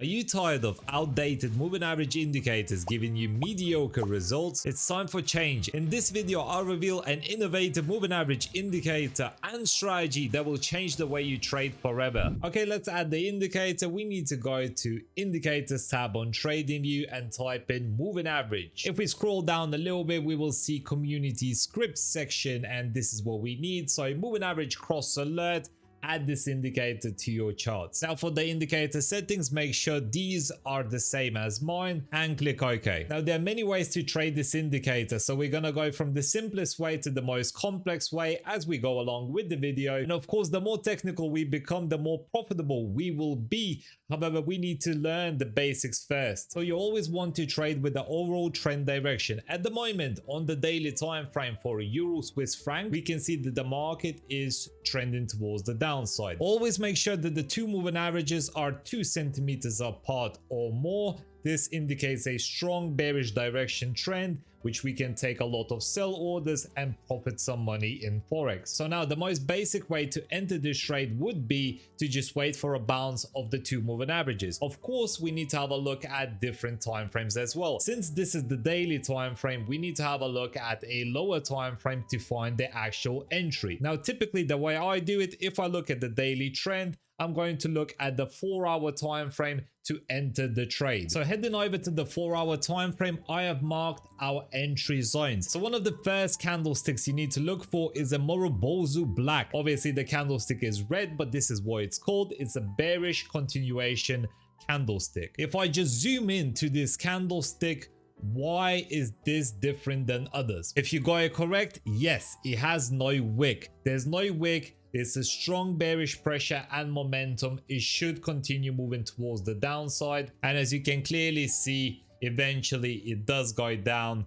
Are you tired of outdated moving average indicators giving you mediocre results? It's time for change. In this video, I'll reveal an innovative moving average indicator and strategy that will change the way you trade forever. Okay, let's add the indicator. We need to go to Indicators tab on TradingView and type in moving average. If we scroll down a little bit, we will see Community Scripts section, and this is what we need. So moving average cross alert. Add this indicator to your charts. Now for the indicator settings, make sure these are the same as mine and click OK. Now there are many ways to trade this indicator, so we're gonna go from the simplest way to the most complex way as we go along with the video. And of course, the more technical we become, the more profitable we will be. However, we need to learn the basics first. So you always want to trade with the overall trend direction. At the moment, on the daily time frame for Euro Swiss franc, we can see that the market is trending towards the downside. Always make sure that the two moving averages are 2 centimeters apart or more. This indicates a strong bearish direction trend, which we can take a lot of sell orders and profit some money in Forex. So now the most basic way to enter this trade would be to just wait for a bounce of the two moving averages. Of course, we need to have a look at different time frames as well. Since this is the daily time frame, we need to have a look at a lower time frame to find the actual entry. Now, typically the way I do it, if I look at the daily trend, I'm going to look at the 4-hour time frame to enter the trade. So heading over to the 4-hour time frame, I have marked our entry zones. So one of the first candlesticks you need to look for is a Morobozu black. Obviously the candlestick is red, but this is what it's called. It's a bearish continuation candlestick. If I just zoom in to this candlestick, why is this different than others? If you got it correct, yes, it has no wick. There's no wick. It's a strong bearish pressure and momentum. It should continue moving towards the downside. And as you can clearly see, eventually it does go down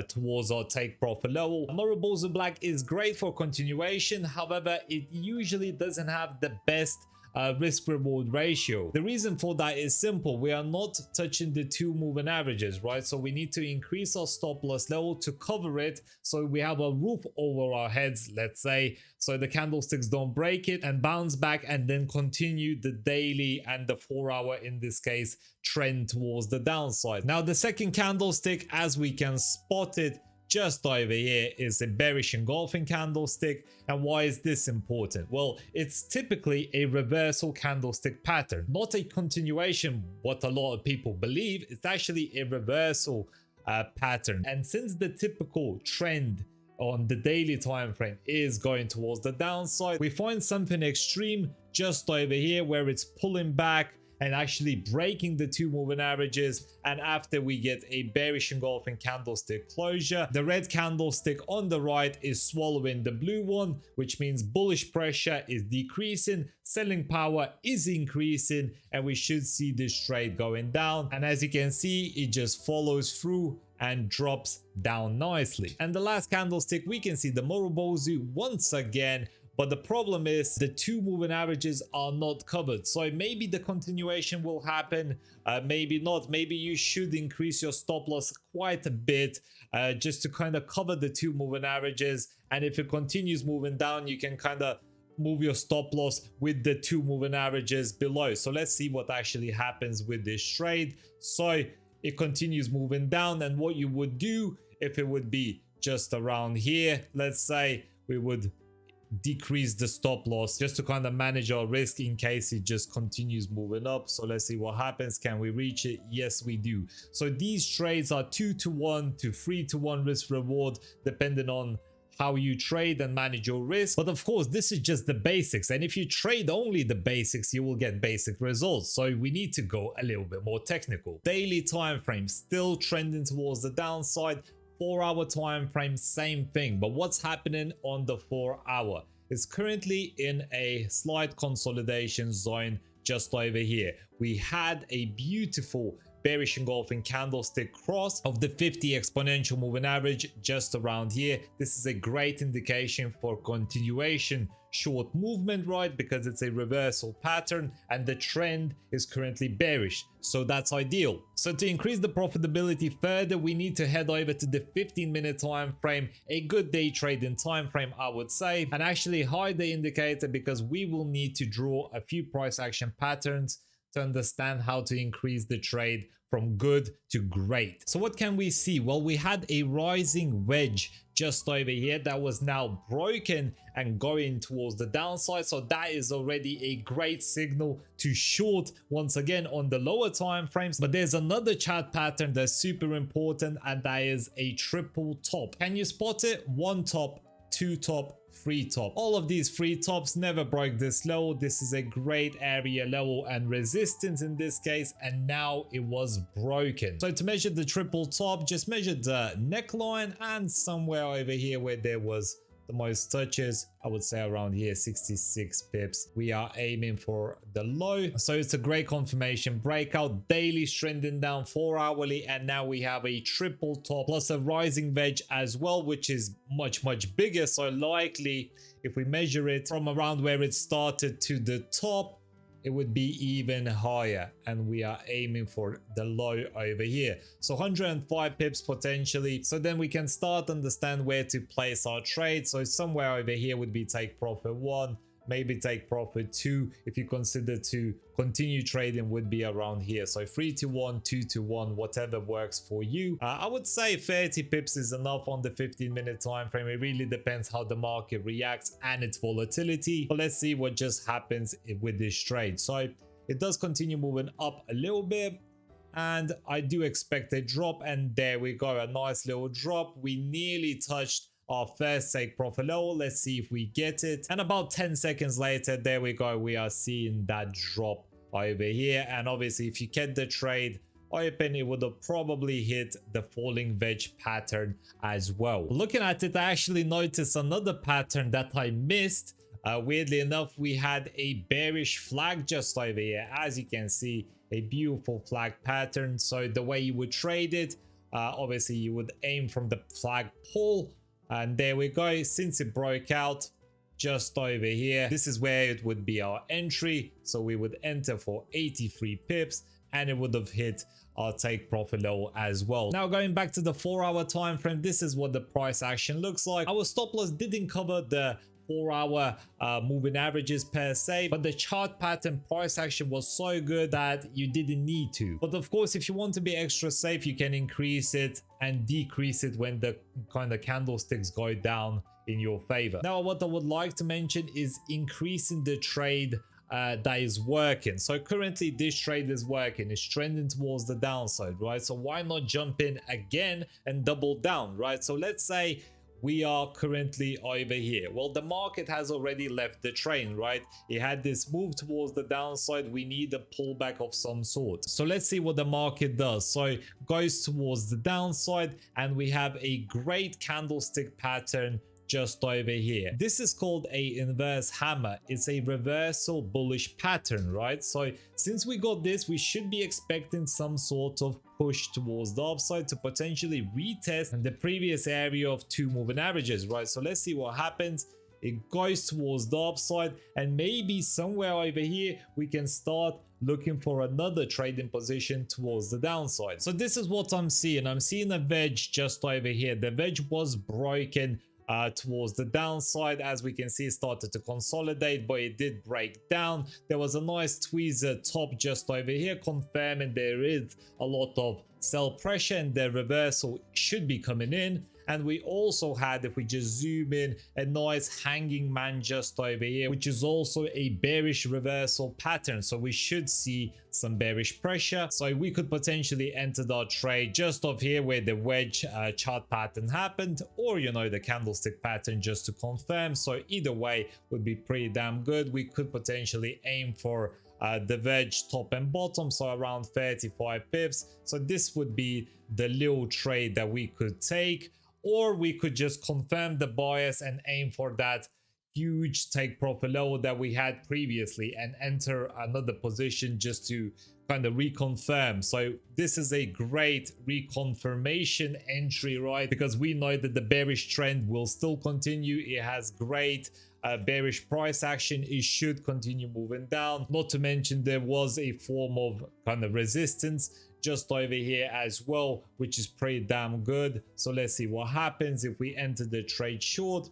towards our take profit level. Morobozu black is great for continuation. However, it usually doesn't have the best risk reward ratio. The reason for that is simple. We are not touching the two moving averages, right? So we need to increase our stop loss level to cover it, so we have a roof over our heads, let's say, so the candlesticks don't break it and bounce back and then continue the daily and the 4-hour, in this case, trend towards the downside. Now the second candlestick, as we can spot it just over here, is a bearish engulfing candlestick. And why is this important? Well, it's typically a reversal candlestick pattern, not a continuation, what a lot of people believe. It's actually a reversal pattern. And since the typical trend on the daily time frame is going towards the downside, we find something extreme just over here where it's pulling back and actually breaking the two moving averages. And after we get a bearish engulfing candlestick closure, the red candlestick on the right is swallowing the blue one, which means bullish pressure is decreasing, selling power is increasing, and we should see this trade going down. And as you can see, it just follows through and drops down nicely. And the last candlestick, we can see the Morobozu once again. But the problem is the two moving averages are not covered. So maybe the continuation will happen, maybe not. Maybe you should increase your stop loss quite a bit just to kind of cover the two moving averages. And if it continues moving down, you can kind of move your stop loss with the two moving averages below. So let's see what actually happens with this trade. So it continues moving down, and what you would do if it would be just around here, let's say, we would decrease the stop loss just to kind of manage our risk in case it just continues moving up. So let's see what happens. Can we reach it? Yes, we do. So these trades are 2-to-1 to 3-to-1 risk reward, depending on how you trade and manage your risk. But of course, this is just the basics, and if you trade only the basics, you will get basic results. So we need to go a little bit more technical. Daily time frame still trending towards the downside. 4-hour time frame, same thing. But what's happening on the 4-hour? It's currently in a slight consolidation zone just over here. We had a beautiful bearish engulfing candlestick cross of the 50 exponential moving average just around here. This is a great indication for continuation short movement, right? Because it's a reversal pattern and the trend is currently bearish. So that's ideal. So to increase the profitability further, we need to head over to the 15-minute time frame, a good day trading time frame, I would say, and actually hide the indicator because we will need to draw a few price action patterns to understand how to increase the trade from good to great. So what can we see? Well, we had a rising wedge just over here that was now broken and going towards the downside. So that is already a great signal to short once again on the lower time frames. But there's another chart pattern that's super important, and that is a triple top. Can you spot it? One top, two top, three top. All of these three tops never broke this low. This is a great area level and resistance in this case, and now it was broken. So to measure the triple top, just measure the neckline and somewhere over here where there was the most touches, I would say around here 66 pips. We are aiming for the low. So it's a great confirmation breakout, daily trending down 4 hourly, and now we have a triple top plus a rising wedge as well, which is much bigger. So likely if we measure it from around where it started to the top, it would be even higher, and we are aiming for the low over here. So 105 pips potentially. So then we can start understand where to place our trade. So somewhere over here would be take profit 1, maybe take profit 2. If you consider to continue trading, would be around here. So 3 to 1, 2 to 1, whatever works for you. I would say 30 pips is enough on the 15-minute time frame. It really depends how the market reacts and its volatility. But let's see what just happens with this trade. So it does continue moving up a little bit, and I do expect a drop, and there we go, a nice little drop. We nearly touched our first take profit level. Let's see if we get it, and about 10 seconds later, there we go, we are seeing that drop over here. And obviously if you get the trade open, it would have probably hit the falling wedge pattern as well. Looking at it, I actually noticed another pattern that I missed. Weirdly enough, we had a bearish flag just over here. As you can see, a beautiful flag pattern. So the way you would trade it, obviously you would aim from the flag pole, and there we go. Since it broke out just over here, this is where it would be our entry. So we would enter for 83 pips, and it would have hit our take profit level as well. Now going back to the 4-hour time frame, this is what the price action looks like. Our stop loss didn't cover the 4-hour moving averages per se, but the chart pattern price action was so good that you didn't need to. But of course, if you want to be extra safe, you can increase it and decrease it when the kind of candlesticks go down in your favor. Now what I would like to mention is increasing the trade that is working. So currently this trade is working, it's trending towards the downside, right? So why not jump in again and double down, right? So let's say we are currently over here. Well, the market has already left the train, right? It had this move towards the downside. We need a pullback of some sort. So let's see what the market does. So goes towards the downside, and we have a great candlestick pattern just over here. This is called a inverse hammer. It's a reversal bullish pattern, right? So since we got this, we should be expecting some sort of push towards the upside to potentially retest the previous area of 2 moving averages, right? So let's see what happens. It goes towards the upside, and maybe somewhere over here we can start looking for another trading position towards the downside. So this is what I'm seeing. I'm seeing a wedge just over here. The wedge was broken towards the downside. As we can see, it started to consolidate, but it did break down. There was a nice tweezer top just over here, confirming there is a lot of sell pressure and the reversal should be coming in. And we also had, if we just zoom in, a nice hanging man just over here, which is also a bearish reversal pattern. So we should see some bearish pressure. So we could potentially enter our trade just off here where the wedge chart pattern happened, or, you know, the candlestick pattern, just to confirm. So either way would be pretty damn good. We could potentially aim for the wedge top and bottom, so around 35 pips. So this would be the little trade that we could take. Or we could just confirm the bias and aim for that huge take profit level that we had previously and enter another position just to kind of reconfirm. So this is a great reconfirmation entry, right? Because we know that the bearish trend will still continue. It has great bearish price action. It should continue moving down. Not to mention there was a form of kind of resistance just over here as well, which is pretty damn good. So let's see what happens if we enter the trade short.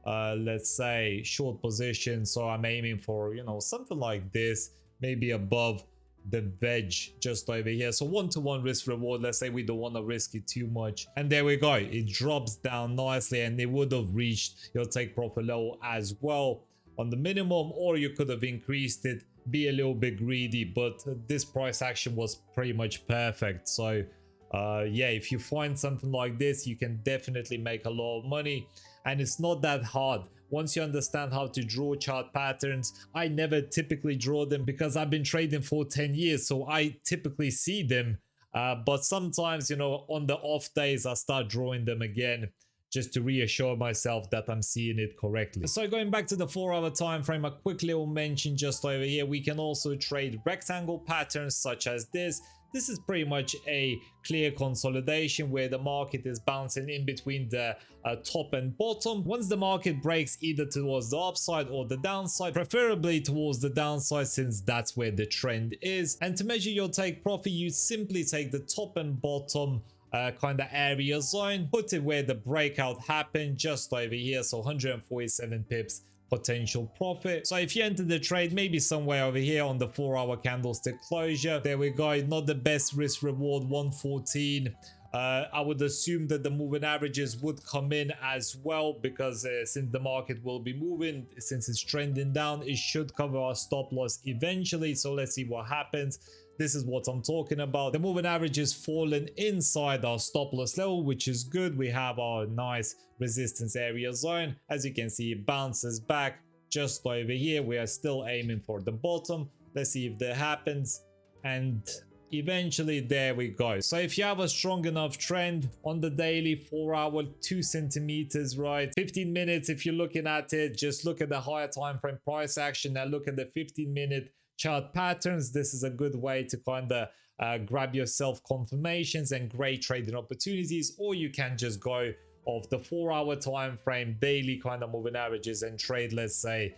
Let's say short position. So I'm aiming for, you know, something like this, maybe above the veg just over here. So 1-to-1 risk reward. Let's say we don't want to risk it too much, and there we go, it drops down nicely, and it would have reached your take profit level as well on the minimum, or you could have increased it, be a little bit greedy, but this price action was pretty much perfect. So yeah, if you find something like this, you can definitely make a lot of money, and it's not that hard once you understand how to draw chart patterns. I never typically draw them because I've been trading for 10 years, so I typically see them, but sometimes, you know, on the off days I start drawing them again just to reassure myself that I'm seeing it correctly. So going back to the 4-hour time frame, a quick little mention just over here, we can also trade rectangle patterns such as this. This is pretty much a clear consolidation where the market is bouncing in between the top and bottom. Once the market breaks either towards the upside or the downside, preferably towards the downside since that's where the trend is. And to measure your take profit, you simply take the top and bottom kind of area zone, put it where the breakout happened, just over here. So 147 pips potential profit. So if you enter the trade maybe somewhere over here on the 4-hour candlestick closure, there we go, not the best risk reward, 114. I would assume that the moving averages would come in as well, because since the market will be moving, since it's trending down, it should cover our stop loss eventually. So let's see what happens. This is what I'm talking about. The moving average is falling inside our stop loss level, which is good. We have our nice resistance area zone. As you can see, it bounces back just over here. We are still aiming for the bottom. Let's see if that happens. And eventually there we go. So if you have a strong enough trend on the daily 4-hour, 2 centimeters, right, 15 minutes, if you're looking at it, just look at the higher time frame price action. Now look at the 15-minute chart patterns. This is a good way to kind of grab yourself confirmations and great trading opportunities, or you can just go off the 4-hour time frame daily kind of moving averages and trade, let's say,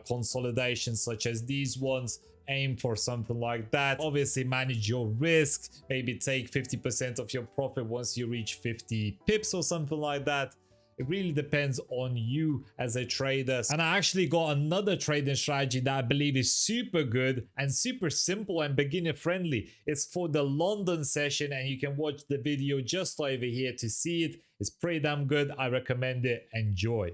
consolidations such as these ones. Aim for something like that. Obviously manage your risk, maybe take 50% of your profit once you reach 50 pips or something like that. It really depends on you as a trader. And I actually got another trading strategy that I believe is super good and super simple and beginner friendly. It's for the London session, and you can watch the video just over here to see it. It's pretty damn good. I recommend it. Enjoy.